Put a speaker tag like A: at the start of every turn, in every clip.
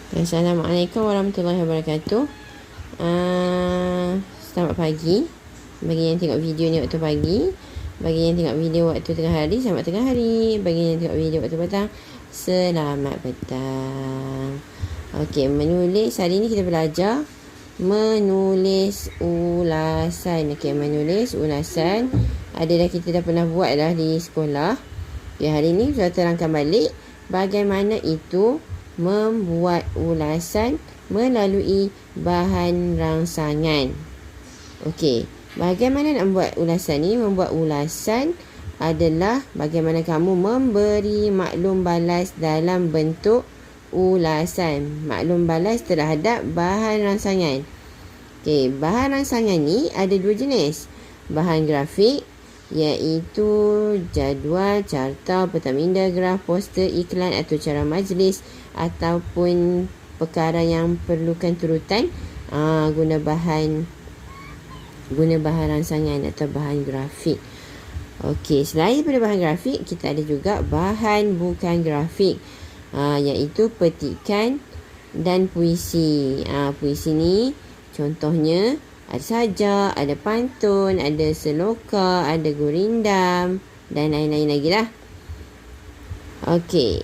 A: Assalamualaikum warahmatullahi wabarakatuh. Selamat pagi. Bagi yang tengok video ni waktu pagi, bagi yang tengok video waktu tengah hari, selamat tengah hari. Bagi yang tengok video waktu petang, selamat petang. Okey, menulis. Hari ni kita belajar menulis ulasan. Okey, menulis ulasan. Kita dah pernah buat dah di sekolah. Ya, hari ni saya terangkan balik bagaimana itu membuat ulasan melalui bahan rangsangan. Okey, bagaimana nak membuat ulasan ni? Membuat ulasan adalah bagaimana kamu memberi maklum balas dalam bentuk ulasan. Maklum balas terhadap bahan rangsangan. Okey, bahan rangsangan ni ada dua jenis. Bahan grafik, iaitu jadual, carta, peta minda, graf, poster, iklan atau cara majlis ataupun perkara yang perlukan turutan, guna bahan rangsangan atau bahan grafik. Okey, selain daripada bahan grafik, kita ada juga bahan bukan grafik, iaitu petikan dan puisi. Puisi ni contohnya ada sajak, ada pantun, ada seloka, ada gurindam dan lain-lain lagi lah. Okey.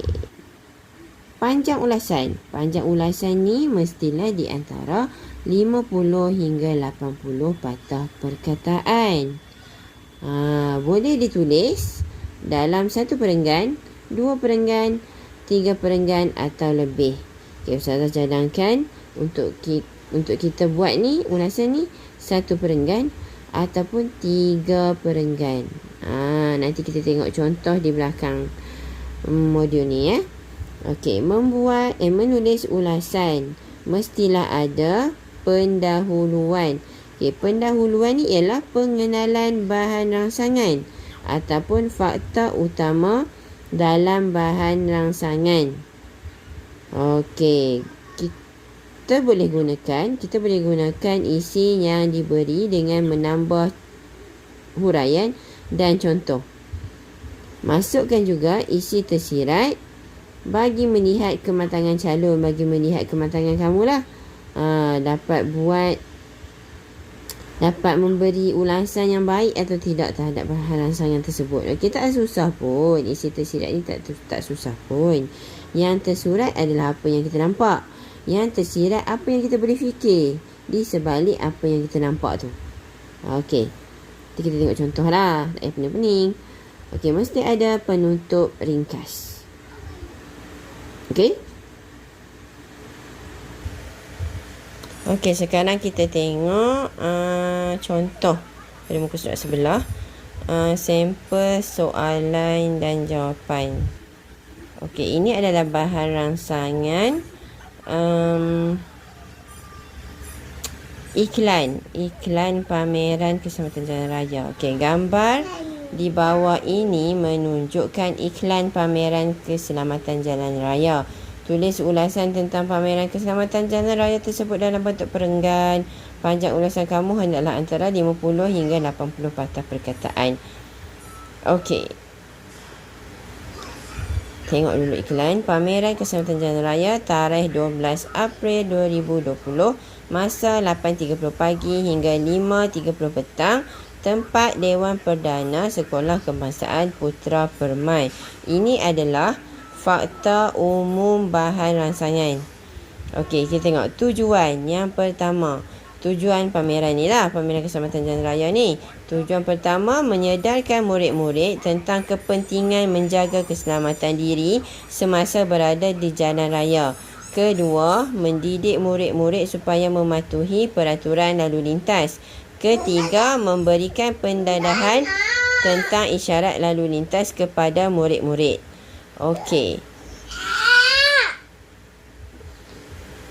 A: Panjang ulasan. Panjang ulasan ni mestilah di antara 50 hingga 80 patah perkataan. Boleh ditulis dalam satu perenggan, dua perenggan, tiga perenggan atau lebih. Okay, Ustazah cadangkan untuk kita buat ni, ulasan ni satu perenggan ataupun tiga perenggan. Nanti kita tengok contoh di belakang modul ni ya. Okey, menulis ulasan mestilah ada pendahuluan. Okey, pendahuluan ni ialah pengenalan bahan rangsangan ataupun fakta utama dalam bahan rangsangan. Okey, kita boleh gunakan isi yang diberi dengan menambah huraian dan contoh. Masukkan juga isi tersirat bagi melihat kematangan calon, bagi melihat kematangan kamulah. Dapat memberi ulasan yang baik atau tidak terhadap bahan rangsangan tersebut. Okey, tak susah pun. Isi tersirat ni tak susah pun. Yang tersurat adalah apa yang kita nampak. Yang tersirat apa yang kita boleh fikir di sebalik apa yang kita nampak tu. Okey, kita tengok contoh lah. Tak payah pening-pening. Okey, mesti ada penutup ringkas. Okey. Okey, sekarang kita tengok contoh pada muka surat sebelah. Sampel soalan dan jawapan. Okey, ini adalah bahan rangsangan iklan pameran Keselamatan Jalan Raya. Okey, gambar di bawah ini menunjukkan iklan pameran Keselamatan Jalan Raya. Tulis ulasan tentang pameran Keselamatan Jalan Raya tersebut dalam bentuk perenggan. Panjang ulasan kamu hendaklah antara 50 hingga 80 patah perkataan. Okey. Tengok dulu iklan. Pameran Keselamatan Jalan Raya, tarikh 12 April 2020, masa 8.30 pagi hingga 5.30 petang. Tempat Dewan Perdana Sekolah Kebangsaan Putra Permai. Ini adalah fakta umum bahan rangsangan. Okey, kita tengok tujuan. Yang pertama, tujuan pameran ni lah, pameran Keselamatan Jalan Raya ni. Tujuan pertama, menyedarkan murid-murid tentang kepentingan menjaga keselamatan diri semasa berada di jalan raya. Kedua, mendidik murid-murid supaya mematuhi peraturan lalu lintas. Ketiga, memberikan pendadahan tentang isyarat lalu lintas kepada murid-murid. Okey.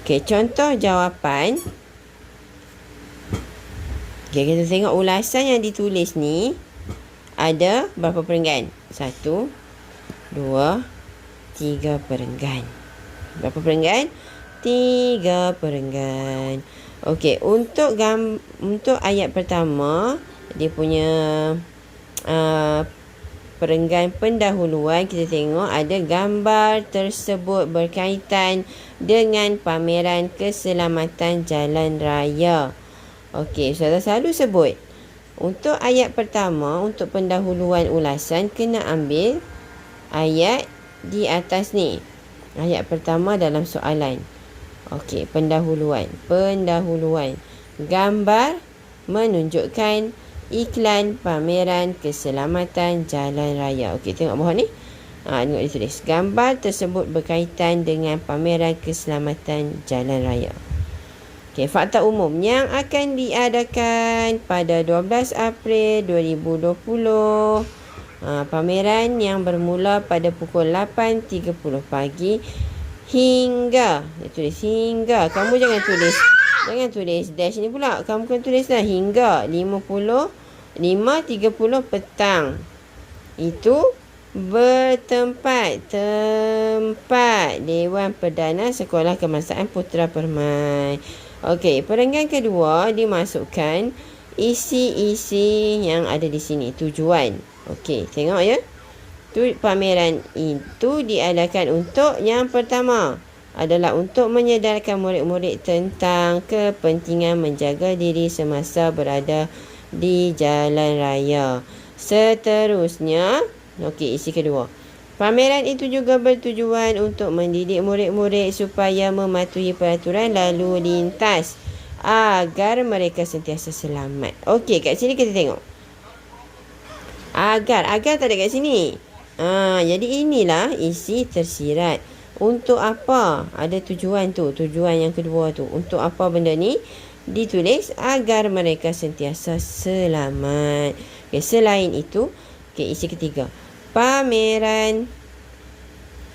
A: Okey, contoh jawapan. Okey, kita tengok ulasan yang ditulis ni ada berapa perenggan? 1, 2, 3 perenggan. Berapa perenggan? 3 perenggan. Okey, untuk ayat pertama, dia punya perenggan pendahuluan, kita tengok ada gambar tersebut berkaitan dengan pameran keselamatan jalan raya. Okey, Ustazah selalu sebut untuk ayat pertama, untuk pendahuluan ulasan, kena ambil ayat di atas ni. Ayat pertama dalam soalan. Okey, pendahuluan. Gambar menunjukkan iklan pameran keselamatan jalan raya. Okey, tengok bawah ni. Tengok dia tulis. Gambar tersebut berkaitan dengan pameran keselamatan jalan raya. Okey, fakta umum yang akan diadakan pada 12 April 2020. Pameran yang bermula pada pukul 8.30 pagi hingga. Dia tulis hingga. Kamu jangan tulis dash ni pula. Kamu kan tulislah hingga 5.30 petang. Itu bertempat Dewan Perdana Sekolah Kebangsaan Putra Permai. Okey, perenggan kedua dimasukkan isi-isi yang ada di sini. Tujuan. Okey, tengok ya. Pameran itu diadakan untuk yang pertama adalah untuk menyedarkan murid-murid tentang kepentingan menjaga diri semasa berada di jalan raya. Seterusnya, okey, isi kedua. Pameran itu juga bertujuan untuk mendidik murid-murid supaya mematuhi peraturan lalu lintas agar mereka sentiasa selamat. Okey, kat sini kita tengok. Agar tak ada kat sini. Jadi inilah isi tersirat. Untuk apa? Ada tujuan tu. Tujuan yang kedua tu. Untuk apa benda ni? Ditulis agar mereka sentiasa selamat. Okay, selain itu, isi ketiga. Pameran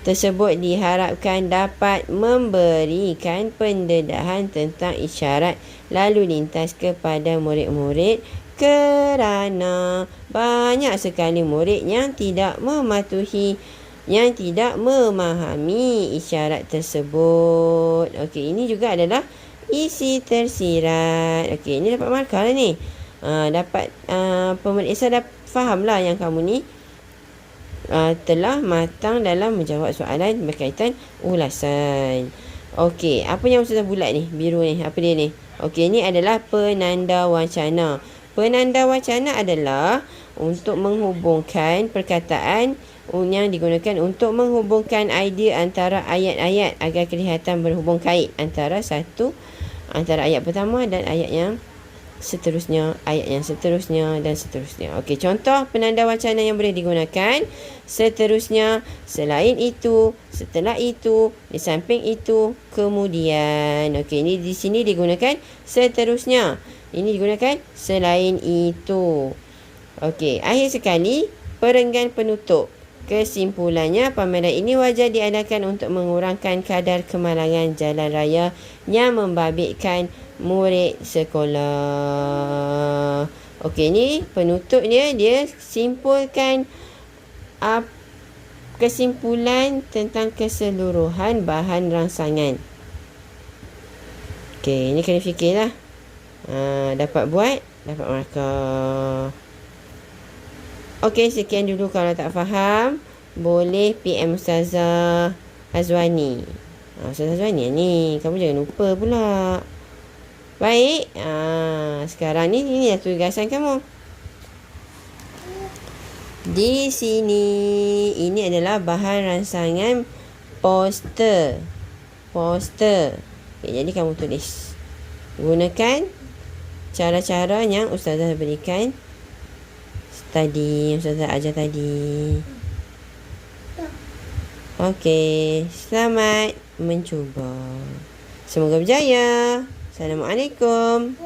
A: tersebut diharapkan dapat memberikan pendedahan tentang isyarat lalu lintas kepada murid-murid kerana banyak sekali murid yang tidak memahami isyarat tersebut. Okey, ini juga adalah isi tersirat. Okey, ini dapat markah lah ni. Pemeriksa dah faham lah yang kamu ni telah matang dalam menjawab soalan berkaitan ulasan. Okey, apa yang Ustazah bulat ni? Biru ni, apa dia ni? Okey, ini adalah penanda wacana. Penanda wacana adalah untuk menghubungkan perkataan yang digunakan untuk menghubungkan idea antara ayat-ayat agar kelihatan berhubung kait antara ayat pertama dan ayat yang seterusnya, dan seterusnya. Okey, contoh penanda wacana yang boleh digunakan: seterusnya, selain itu, setelah itu, di samping itu, kemudian. Okey, ini di sini digunakan seterusnya. Ini digunakan selain itu. Okey, akhir sekali, perenggan penutup. Kesimpulannya, pameran ini wajar diadakan untuk mengurangkan kadar kemalangan jalan raya yang membabitkan murid sekolah. Okey, ni penutup dia simpulkan kesimpulan tentang keseluruhan bahan rangsangan. Okey, ni kena fikirlah. Dapat buat, dapat markah. Okey, sekian dulu. Kalau tak faham, boleh PM Ustazah Azwani. Ustazah Azwani ni, kamu jangan lupa pula. Baik, sekarang ni inilah tugasan kamu. Di sini, ini adalah bahan rangsangan poster. Okay, jadi kamu tulis. Gunakan cara-cara yang Ustazah berikan tadi, yang Ustazah ajar tadi. Okey, selamat mencuba. Semoga berjaya. Assalamualaikum.